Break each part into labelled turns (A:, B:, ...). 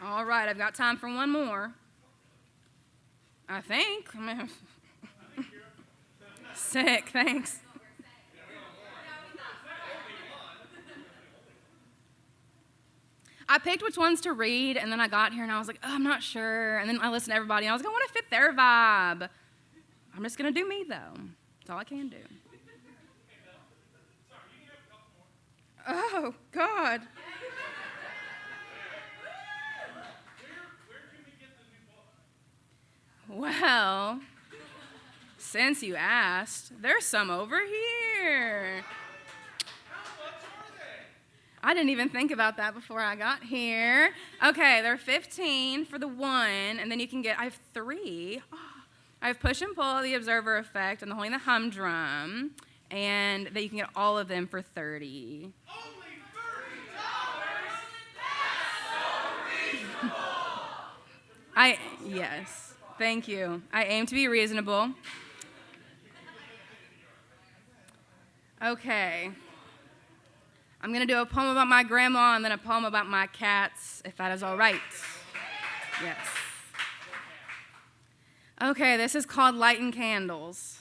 A: All right, I've got time for one more. I think. Sick, thanks. I picked which ones to read, and then I got here, and I was like, oh, I'm not sure. And then I listened to everybody, and I was like, I want to fit their vibe. I'm just going to do me, though. That's all I can do. Oh, God. Well, since you asked, there's some over here. I didn't even think about that before I got here. Okay, they're $15 for the one, and then you can get, I have 3. I have Push and Pull, the Observer Effect, and the Holding the Humdrum, and then you can get all of them for $30.
B: Only $30? That's so reasonable!
A: Yes, thank you. I aim to be reasonable. Okay. I'm going to do a poem about my grandma and then a poem about my cats, if that is all right. Yes. Okay, this is called Lighting Candles.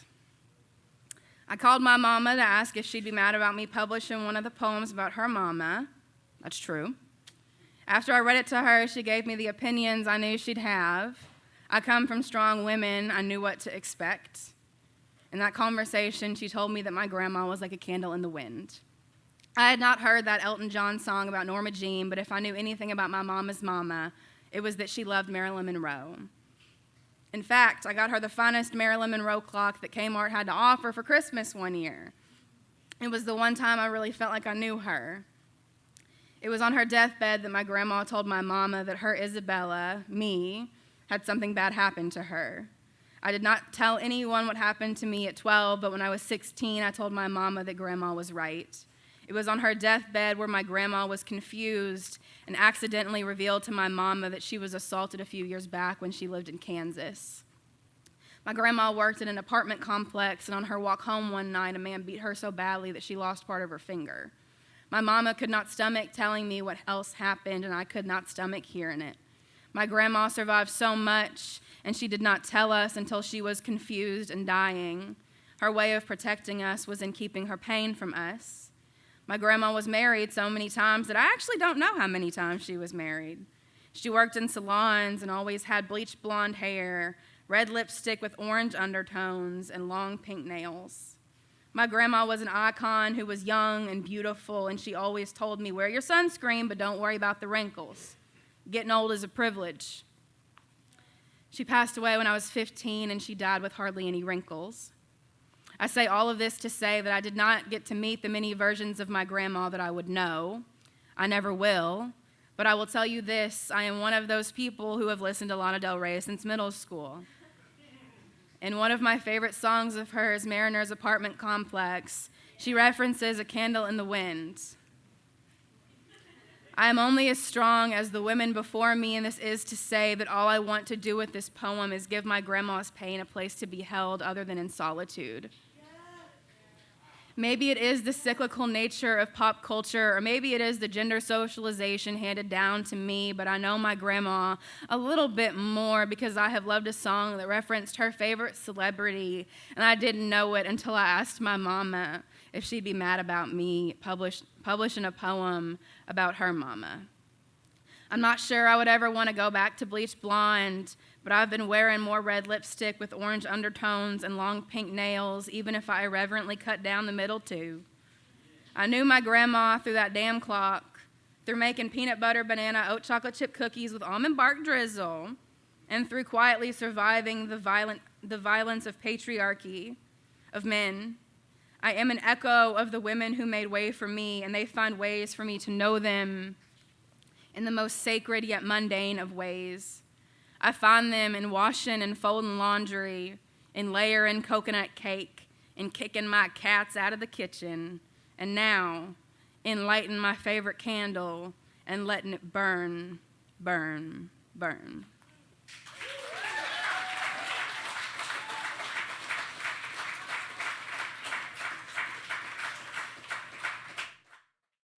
A: I called my mama to ask if she'd be mad about me publishing one of the poems about her mama. That's true. After I read it to her, she gave me the opinions I knew she'd have. I come from strong women. I knew what to expect. In that conversation, she told me that my grandma was like a candle in the wind. I had not heard that Elton John song about Norma Jean, but if I knew anything about my mama's mama, it was that she loved Marilyn Monroe. In fact, I got her the finest Marilyn Monroe clock that Kmart had to offer for Christmas one year. It was the one time I really felt like I knew her. It was on her deathbed that my grandma told my mama that her Isabella, me, had something bad happen to her. I did not tell anyone what happened to me at 12, but when I was 16, I told my mama that grandma was right. It was on her deathbed where my grandma was confused and accidentally revealed to my mama that she was assaulted a few years back when she lived in Kansas. My grandma worked in an apartment complex, and on her walk home one night, a man beat her so badly that she lost part of her finger. My mama could not stomach telling me what else happened, and I could not stomach hearing it. My grandma survived so much, and she did not tell us until she was confused and dying. Her way of protecting us was in keeping her pain from us. My grandma was married so many times that I actually don't know how many times she was married. She worked in salons and always had bleached blonde hair, red lipstick with orange undertones, and long pink nails. My grandma was an icon who was young and beautiful, and she always told me, wear your sunscreen, but don't worry about the wrinkles. Getting old is a privilege. She passed away when I was 15, and she died with hardly any wrinkles. I say all of this to say that I did not get to meet the many versions of my grandma that I would know. I never will. But I will tell you this, I am one of those people who have listened to Lana Del Rey since middle school. In one of my favorite songs of hers, Mariner's Apartment Complex, she references a candle in the wind. I am only as strong as the women before me, and this is to say that all I want to do with this poem is give my grandma's pain a place to be held other than in solitude. Maybe it is the cyclical nature of pop culture, or maybe it is the gender socialization handed down to me, but I know my grandma a little bit more because I have loved a song that referenced her favorite celebrity, and I didn't know it until I asked my mama if she'd be mad about me publishing a poem about her mama. I'm not sure I would ever want to go back to bleached blonde, but I've been wearing more red lipstick with orange undertones and long pink nails, even if I irreverently cut down the middle too. I knew my grandma through that damn clock, through making peanut butter, banana, oat chocolate chip cookies with almond bark drizzle, and through quietly surviving the violence of patriarchy, of men. I am an echo of the women who made way for me, and they find ways for me to know them in the most sacred yet mundane of ways. I find them in washing and folding laundry, in layering coconut cake, in kicking my cats out of the kitchen, and now in lighting my favorite candle and letting it burn, burn, burn.